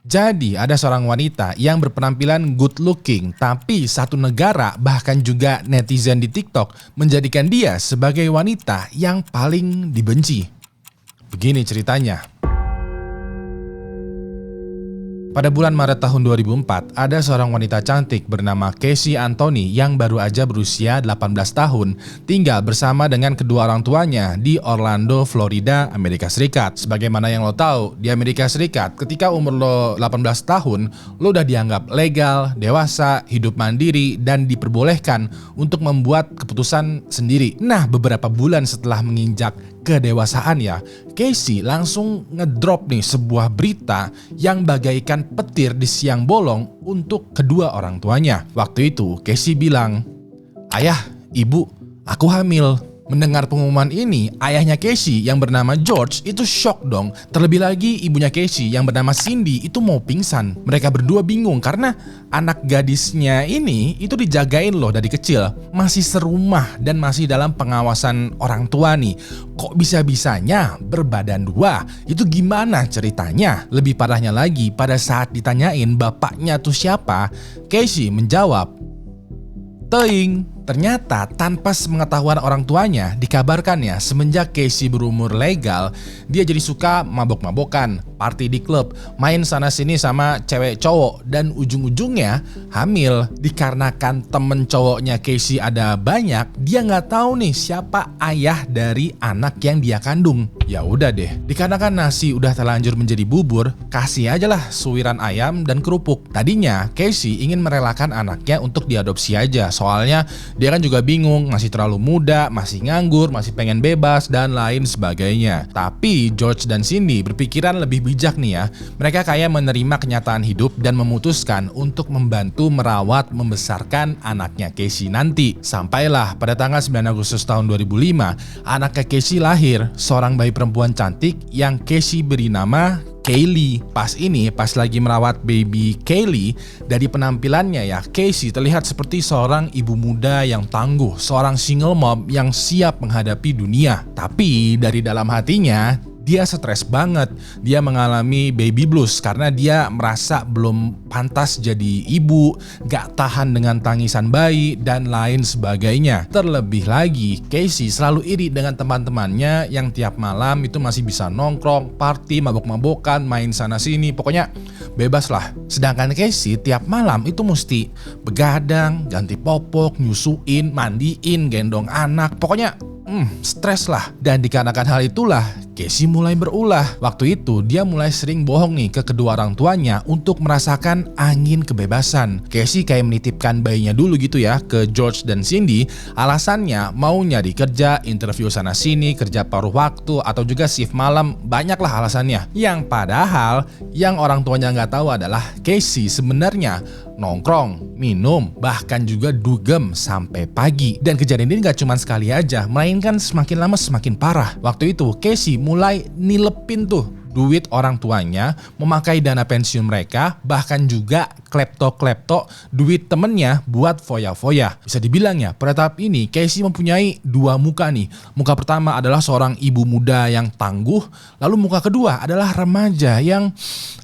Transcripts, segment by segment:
Jadi ada seorang wanita yang berpenampilan good looking, tapi satu negara bahkan juga netizen di TikTok menjadikan dia sebagai wanita yang paling dibenci. Begini ceritanya. Pada bulan Maret tahun 2004, ada seorang wanita cantik bernama Casey Anthony yang baru aja berusia 18 tahun, tinggal bersama dengan kedua orang tuanya di Orlando, Florida, Amerika Serikat. Sebagaimana yang lo tahu, di Amerika Serikat, ketika umur lo 18 tahun, lo udah dianggap legal, dewasa, hidup mandiri, dan diperbolehkan untuk membuat keputusan sendiri. Nah, beberapa bulan setelah menginjak kedewasaan ya, Casey langsung ngedrop nih sebuah berita yang bagaikan petir di siang bolong untuk kedua orang tuanya. Waktu itu Casey bilang, "Ayah, ibu, aku hamil." Mendengar pengumuman ini, ayahnya Casey yang bernama George itu shock dong. Terlebih lagi ibunya Casey yang bernama Cindy itu mau pingsan. Mereka berdua bingung karena anak gadisnya ini itu dijagain loh dari kecil. Masih serumah dan masih dalam pengawasan orang tua nih. Kok bisa-bisanya berbadan dua? Itu gimana ceritanya? Lebih parahnya lagi, pada saat ditanyain bapaknya tuh siapa, Casey menjawab, "Teing." Ternyata tanpa sepengetahuan orang tuanya, dikabarkannya semenjak Casey berumur legal, dia jadi suka mabok-mabokan, party di klub, main sana-sini sama cewek cowok, dan ujung-ujungnya hamil. Dikarenakan temen cowoknya Casey ada banyak, dia nggak tahu nih siapa ayah dari anak yang dia kandung. Ya udah deh, dikarenakan nasi udah terlanjur menjadi bubur, kasih aja lah suiran ayam dan kerupuk. Tadinya Casey ingin merelakan anaknya untuk diadopsi aja, soalnya dia kan juga bingung, masih terlalu muda, masih nganggur, masih pengen bebas, dan lain sebagainya. Tapi George dan Cindy berpikiran lebih bijak nih ya. Mereka kayak menerima kenyataan hidup dan memutuskan untuk membantu merawat membesarkan anaknya Casey nanti. Sampailah pada tanggal 9 Agustus tahun 2005, anaknya Casey lahir, seorang bayi perempuan cantik yang Casey beri nama Kaylee. Pas lagi merawat baby Kaylee, dari penampilannya ya, Casey terlihat seperti seorang ibu muda yang tangguh, seorang single mom yang siap menghadapi dunia. Tapi dari dalam hatinya, dia stres banget. Dia mengalami baby blues karena dia merasa belum pantas jadi ibu, gak tahan dengan tangisan bayi, dan lain sebagainya. Terlebih lagi, Casey selalu iri dengan teman-temannya yang tiap malam itu masih bisa nongkrong, party, mabok-mabokan, main sana-sini, pokoknya bebas lah. Sedangkan Casey tiap malam itu mesti begadang, ganti popok, nyusuin, mandiin, gendong anak, pokoknya stres lah. Dan dikarenakan hal itulah Casey mulai berulah. Waktu itu dia mulai sering bohong nih ke kedua orang tuanya untuk merasakan angin kebebasan. Casey kayak menitipkan bayinya dulu gitu ya ke George dan Cindy. Alasannya mau nyari kerja, interview sana sini, kerja paruh waktu, atau juga shift malam. Banyaklah alasannya. Yang padahal yang orang tuanya nggak tahu adalah Casey sebenarnya nongkrong, minum, bahkan juga dugem sampai pagi. Dan kejadian ini gak cuma sekali aja, melainkan semakin lama semakin parah. Waktu itu Casey mulai nilepin tuh duit orang tuanya, memakai dana pensiun mereka, bahkan juga klepto-klepto duit temennya buat foya-foya. Bisa dibilang ya, pada tahap ini Casey mempunyai dua muka nih. Muka pertama adalah seorang ibu muda yang tangguh, lalu muka kedua adalah remaja yang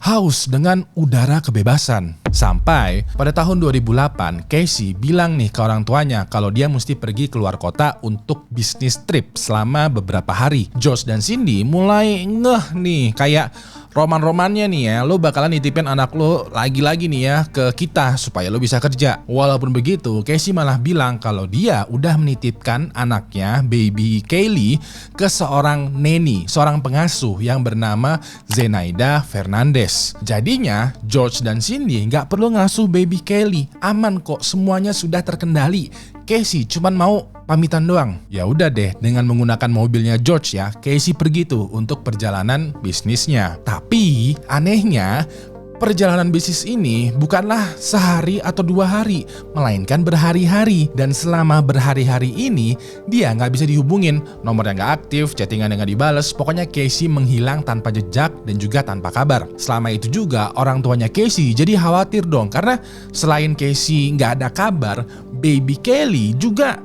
haus dengan udara kebebasan. Sampai pada tahun 2008, Casey bilang nih ke orang tuanya kalau dia mesti pergi keluar kota untuk bisnis trip selama beberapa hari. George dan Cindy mulai ngeh nih, kayak roman-romannya nih ya, lo bakalan nitipin anak lo lagi-lagi nih ya ke kita supaya lo bisa kerja. Walaupun begitu, Casey malah bilang kalau dia udah menitipkan anaknya, baby Kaylee, ke seorang neni, seorang pengasuh yang bernama Zenaida Fernandez. Jadinya George dan Cindy nggak perlu ngasuh baby Kaylee, aman kok, semuanya sudah terkendali. Casey cuman mau pamitan doang. Ya udah deh, dengan menggunakan mobilnya George ya, Casey pergi tuh untuk perjalanan bisnisnya. Tapi anehnya, perjalanan bisnis ini bukanlah sehari atau 2 hari, melainkan berhari-hari. Dan selama berhari-hari ini, dia nggak bisa dihubungin, nomornya nggak aktif, chattingan nggak dibales, pokoknya Casey menghilang tanpa jejak dan juga tanpa kabar. Selama itu juga orang tuanya Casey jadi khawatir dong, karena selain Casey nggak ada kabar, baby Kelly juga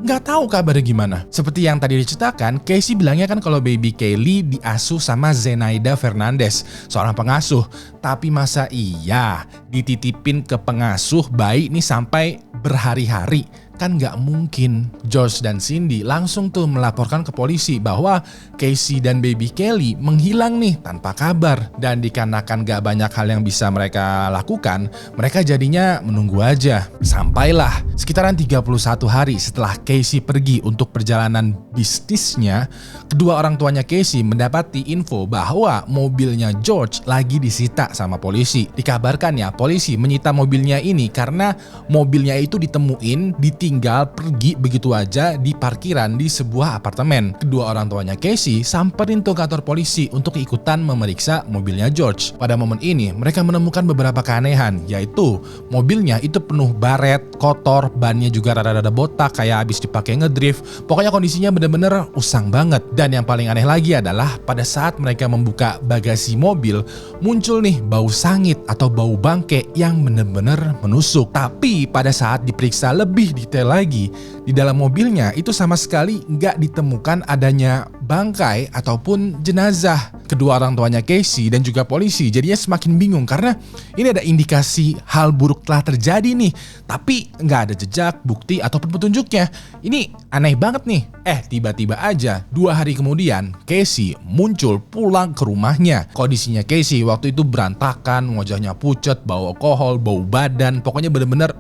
nggak tahu kabarnya gimana. Seperti yang tadi diceritakan, Casey bilangnya kan kalau baby Kelly diasuh sama Zenaida Fernandez, seorang pengasuh. Tapi masa iya dititipin ke pengasuh bayi nih sampai berhari-hari? Kan nggak mungkin. George dan Cindy langsung tuh melaporkan ke polisi bahwa Casey dan baby Kelly menghilang nih tanpa kabar. Dan dikarenakan nggak banyak hal yang bisa mereka lakukan, mereka jadinya menunggu aja. Sampailah sekitaran 31 hari setelah Casey pergi untuk perjalanan bisnisnya, kedua orang tuanya Casey mendapati info bahwa mobilnya George lagi disita sama polisi. Dikabarkan ya, polisi menyita mobilnya ini karena mobilnya itu ditemuin ditinggal pergi begitu aja di parkiran di sebuah apartemen. Kedua orang tuanya Casey samperin tuh kantor polisi untuk ikutan memeriksa mobilnya George. Pada momen ini mereka menemukan beberapa keanehan, yaitu mobilnya itu penuh baret, kotor, bannya juga rada-rada botak kayak habis dipakai ngedrift. Pokoknya kondisinya bener-bener usang banget. Dan yang paling aneh lagi adalah pada saat mereka membuka bagasi mobil, muncul nih bau sangit atau bau bangke yang bener-bener menusuk. Tapi pada saat diperiksa lebih detail lagi, di dalam mobilnya itu sama sekali nggak ditemukan adanya bangkai ataupun jenazah. Kedua orang tuanya Casey dan juga polisi jadinya semakin bingung karena ini ada indikasi hal buruk telah terjadi nih, tapi nggak ada jejak, bukti ataupun petunjuknya. Ini aneh banget nih. Tiba-tiba aja 2 hari kemudian Casey muncul pulang ke rumahnya. Kondisinya Casey waktu itu berantakan, wajahnya pucat, bau alkohol, bau badan, pokoknya bener-bener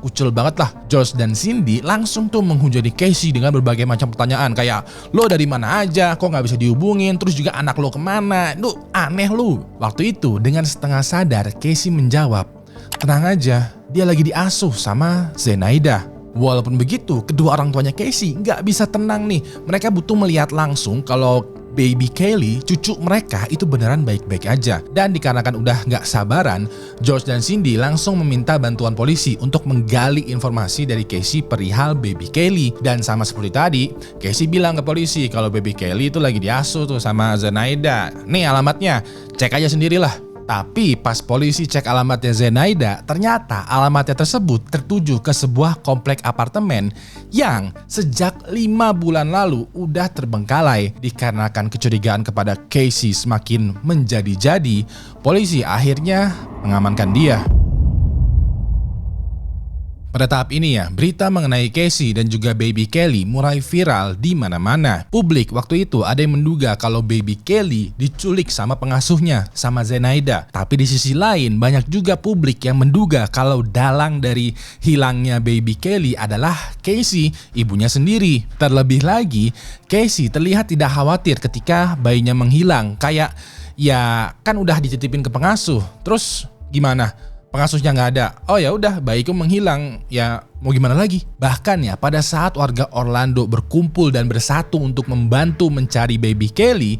kucel banget lah. George dan Cindy langsung tuh menghujani Casey dengan berbagai macam pertanyaan kayak, lo dari mana aja, kok nggak bisa dihubungin, terus juga anak lo kemana, lu aneh lu. Waktu itu dengan setengah sadar Casey menjawab, tenang aja, dia lagi diasuh sama Zenaida. Walaupun begitu, kedua orang tuanya Casey nggak bisa tenang nih. Mereka butuh melihat langsung kalau baby Kelly, cucu mereka itu beneran baik-baik aja. Dan dikarenakan udah nggak sabaran, George dan Cindy langsung meminta bantuan polisi untuk menggali informasi dari Casey perihal baby Kelly. Dan sama seperti tadi, Casey bilang ke polisi kalau baby Kelly itu lagi diasuh tuh sama Zenaida. Nih alamatnya, cek aja sendirilah. Tapi pas polisi cek alamatnya Zenaida, ternyata alamatnya tersebut tertuju ke sebuah komplek apartemen yang sejak 5 bulan lalu udah terbengkalai. Dikarenakan kecurigaan kepada Casey semakin menjadi-jadi, polisi akhirnya mengamankan dia. Pada tahap ini ya, berita mengenai Casey dan juga baby Kelly mulai viral di mana-mana. Publik waktu itu ada yang menduga kalau baby Kelly diculik sama pengasuhnya, sama Zenaida. Tapi di sisi lain banyak juga publik yang menduga kalau dalang dari hilangnya baby Kelly adalah Casey, ibunya sendiri. Terlebih lagi, Casey terlihat tidak khawatir ketika bayinya menghilang. Kayak ya kan udah dititipin ke pengasuh, terus gimana? Pengasuhnya nggak ada. Oh ya udah, bayiku menghilang. Ya mau gimana lagi? Bahkan ya pada saat warga Orlando berkumpul dan bersatu untuk membantu mencari baby Kelly,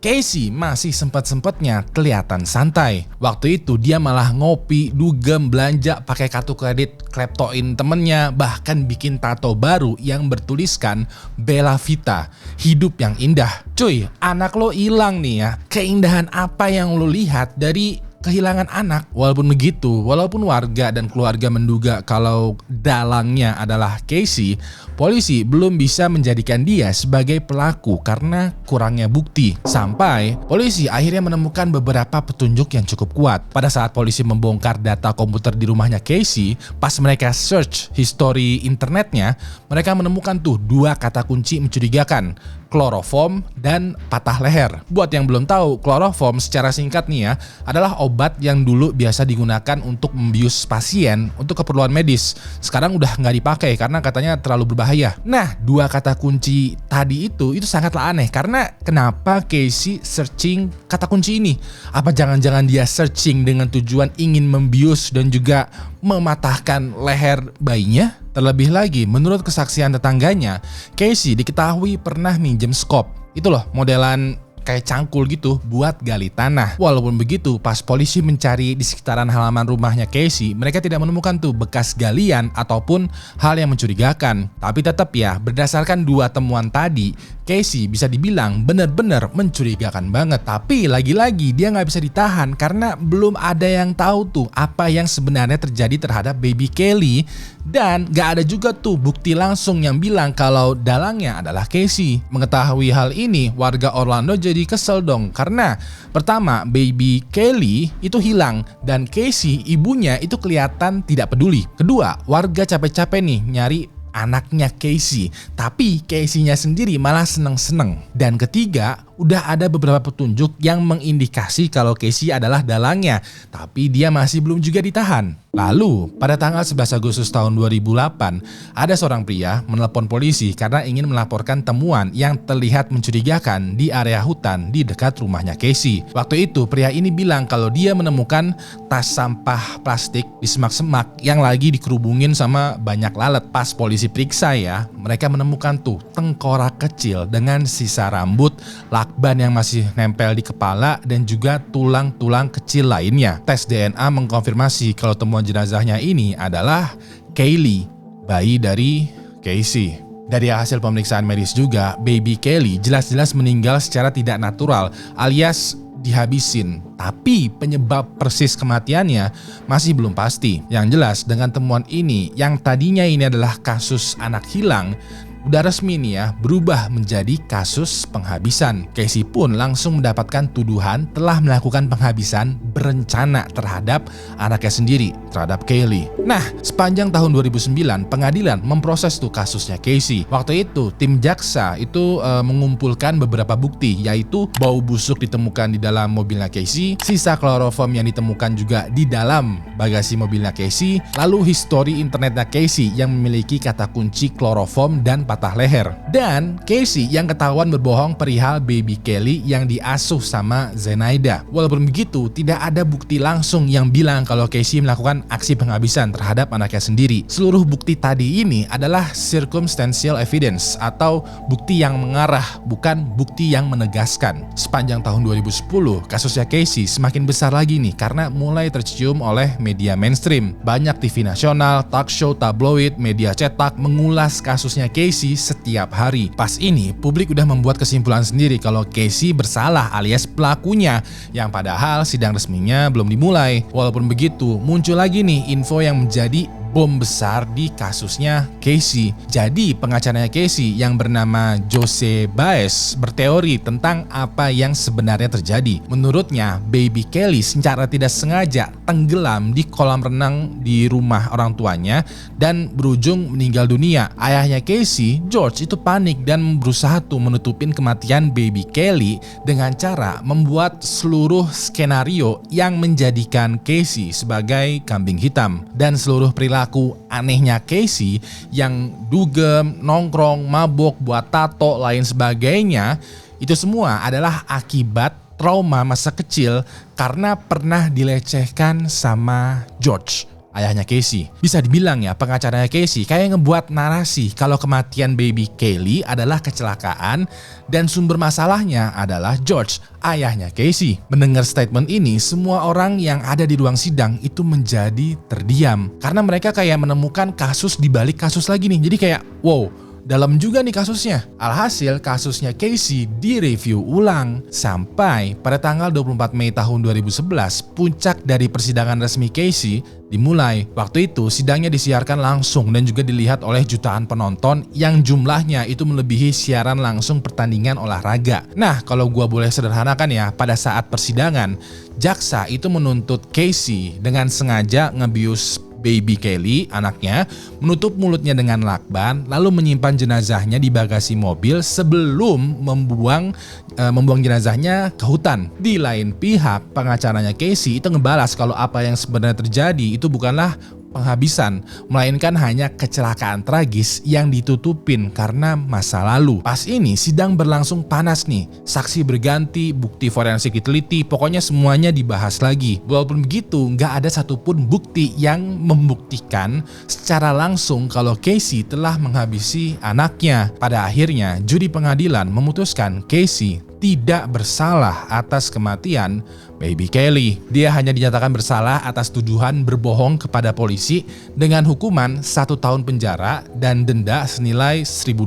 Casey masih sempat-sempatnya kelihatan santai. Waktu itu dia malah ngopi, dugem, belanja pakai kartu kredit, kleptoin temennya, bahkan bikin tato baru yang bertuliskan Bella Vita, hidup yang indah. Cuy, anak lo hilang nih ya. Keindahan apa yang lo lihat dari kehilangan anak? Walaupun begitu, walaupun warga dan keluarga menduga kalau dalangnya adalah Casey, polisi belum bisa menjadikan dia sebagai pelaku karena kurangnya bukti. Sampai polisi akhirnya menemukan beberapa petunjuk yang cukup kuat. Pada saat polisi membongkar data komputer di rumahnya Casey, pas mereka search history internetnya, mereka menemukan tuh 2 kata kunci mencurigakan, kloroform dan patah leher. Buat yang belum tahu, kloroform secara singkat nih ya, adalah obat yang dulu biasa digunakan untuk membius pasien untuk keperluan medis. Sekarang udah nggak dipakai karena katanya terlalu berbahaya. Nah, 2 kata kunci tadi itu sangatlah aneh karena kenapa Casey searching kata kunci ini? Apa jangan-jangan dia searching dengan tujuan ingin membius dan juga mematahkan leher bayinya? Terlebih lagi, menurut kesaksian tetangganya, Casey diketahui pernah minjem skop. Itu loh, modelan kayak cangkul gitu buat gali tanah. Walaupun begitu, pas polisi mencari di sekitaran halaman rumahnya Casey, mereka tidak menemukan tuh bekas galian ataupun hal yang mencurigakan. Tapi tetap ya, berdasarkan 2 temuan tadi, Casey bisa dibilang bener-bener mencurigakan banget. Tapi lagi-lagi dia nggak bisa ditahan karena belum ada yang tahu tuh apa yang sebenarnya terjadi terhadap baby Kelly. Dan gak ada juga tuh bukti langsung yang bilang kalau dalangnya adalah Casey. Mengetahui hal ini, warga Orlando jadi kesel dong. Karena pertama, baby Kelly itu hilang dan Casey ibunya itu kelihatan tidak peduli. Kedua, warga capek-capek nih nyari anaknya Casey, tapi Casey-nya sendiri malah seneng-seneng. Dan ketiga, udah ada beberapa petunjuk yang mengindikasi kalau Casey adalah dalangnya, tapi dia masih belum juga ditahan. Lalu, pada tanggal 11 Agustus tahun 2008, ada seorang pria menelpon polisi karena ingin melaporkan temuan yang terlihat mencurigakan di area hutan di dekat rumahnya Casey. Waktu itu, pria ini bilang kalau dia menemukan tas sampah plastik di semak-semak yang lagi dikerubungin sama banyak lalat. Pas polisi periksa ya, mereka menemukan tuh tengkorak kecil dengan sisa rambut, lakban yang masih nempel di kepala, dan juga tulang-tulang kecil lainnya. Tes DNA mengkonfirmasi kalau temuan jenazahnya ini adalah Kaylee, bayi dari Casey. Dari hasil pemeriksaan medis juga, baby Kelly jelas-jelas meninggal secara tidak natural alias dihabisin. Tapi penyebab persis kematiannya masih belum pasti. Yang jelas dengan temuan ini yang tadinya ini adalah kasus anak hilang, udah resmi nih ya berubah menjadi kasus penghabisan. Casey pun langsung mendapatkan tuduhan telah melakukan penghabisan berencana terhadap anaknya sendiri, terhadap Kaylee. Nah, sepanjang tahun 2009 pengadilan memproses tuh kasusnya Casey. Waktu itu tim jaksa itu mengumpulkan beberapa bukti, yaitu bau busuk ditemukan di dalam mobilnya Casey, sisa kloroform yang ditemukan juga di dalam bagasi mobilnya Casey, lalu histori internetnya Casey yang memiliki kata kunci kloroform dan patah leher. Dan Casey yang ketahuan berbohong perihal baby Kelly yang diasuh sama Zenaida. Walaupun begitu, tidak ada bukti langsung yang bilang kalau Casey melakukan aksi penghabisan terhadap anaknya sendiri. Seluruh bukti tadi ini adalah circumstantial evidence atau bukti yang mengarah, bukan bukti yang menegaskan. Sepanjang tahun 2010, kasusnya Casey semakin besar lagi nih karena mulai tercium oleh media mainstream. Banyak TV nasional, talk show, tabloid, media cetak mengulas kasusnya Casey setiap hari. Pas ini, publik udah membuat kesimpulan sendiri kalau Casey bersalah alias pelakunya, yang padahal sidang resminya belum dimulai. Walaupun begitu, muncul lagi nih info yang menjadi bom besar di kasusnya Casey. Jadi pengacaranya Casey yang bernama Jose Baez berteori tentang apa yang sebenarnya terjadi. Menurutnya, baby Kelly secara tidak sengaja tenggelam di kolam renang di rumah orang tuanya dan berujung meninggal dunia. Ayahnya Casey, George, itu panik dan berusaha tuh menutupin kematian baby Kelly dengan cara membuat seluruh skenario yang menjadikan Casey sebagai kambing hitam. Dan seluruh perilaku anehnya Casey yang dugem, nongkrong, mabok, buat tato, lain sebagainya, itu semua adalah akibat trauma masa kecil karena pernah dilecehkan sama George, ayahnya Casey. Bisa dibilang ya, pengacaranya Casey kayak ngebuat narasi kalau kematian baby Kelly adalah kecelakaan dan sumber masalahnya adalah George, ayahnya Casey. Mendengar statement ini, semua orang yang ada di ruang sidang itu menjadi terdiam karena mereka kayak menemukan kasus di balik kasus lagi nih. Jadi kayak, wow, dalam juga nih kasusnya. Alhasil kasusnya Casey direview ulang sampai pada tanggal 24 Mei tahun 2011 puncak dari persidangan resmi Casey dimulai. Waktu itu sidangnya disiarkan langsung dan juga dilihat oleh jutaan penonton yang jumlahnya itu melebihi siaran langsung pertandingan olahraga. Nah, kalau gua boleh sederhanakan ya, pada saat persidangan jaksa itu menuntut Casey dengan sengaja ngebius baby Kelly, anaknya, menutup mulutnya dengan lakban, lalu menyimpan jenazahnya di bagasi mobil sebelum membuang jenazahnya ke hutan. Di lain pihak, pengacaranya Casey itu ngebalas kalau apa yang sebenarnya terjadi itu bukanlah penghabisan, melainkan hanya kecelakaan tragis yang ditutupin karena masa lalu. Pas ini sidang berlangsung panas nih, saksi berganti, bukti forensik diteliti, pokoknya semuanya dibahas lagi. Walaupun begitu, nggak ada satupun bukti yang membuktikan secara langsung kalau Casey telah menghabisi anaknya. Pada akhirnya, juri pengadilan memutuskan Casey tidak bersalah atas kematian Baby Kelly. Dia hanya dinyatakan bersalah atas tuduhan berbohong kepada polisi dengan hukuman 1 tahun penjara dan denda senilai $1.000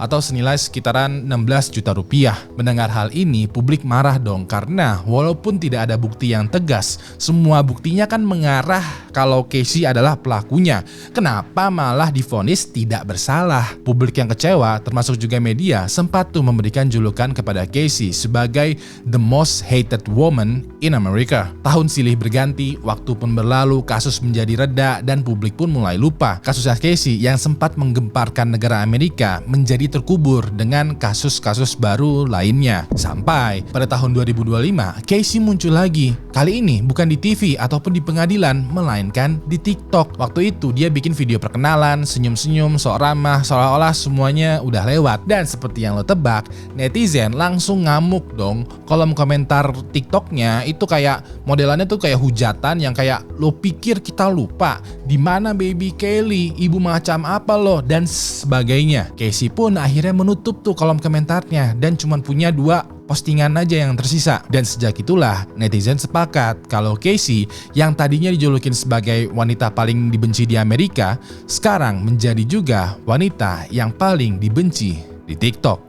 atau senilai sekitaran 16 juta rupiah. Mendengar hal ini, publik marah dong karena walaupun tidak ada bukti yang tegas, semua buktinya kan mengarah kalau Casey adalah pelakunya. Kenapa malah divonis tidak bersalah? Publik yang kecewa, termasuk juga media, sempat tuh memberikan julukan kepada Casey sebagai the most hated woman in America. Tahun silih berganti, waktu pun berlalu, kasus menjadi reda dan publik pun mulai lupa. Kasus Casey yang sempat menggemparkan negara Amerika menjadi terkubur dengan kasus-kasus baru lainnya. Sampai pada tahun 2025, Casey muncul lagi. Kali ini bukan di TV ataupun di pengadilan, melainkan di TikTok. Waktu itu dia bikin video perkenalan, senyum-senyum, sok ramah, seolah-olah semuanya udah lewat. Dan seperti yang lo tebak, netizen langsung ngamuk dong. Kolom komentar TikToknya itu kayak modelannya tuh kayak hujatan yang kayak, lo pikir kita lupa di mana Baby Kelly, ibu macam apa lo, dan sebagainya. Casey pun akhirnya menutup tuh kolom komentarnya dan cuma punya 2 postingan aja yang tersisa. Dan sejak itulah netizen sepakat kalau Casey yang tadinya dijulukin sebagai wanita paling dibenci di Amerika, sekarang menjadi juga wanita yang paling dibenci di TikTok.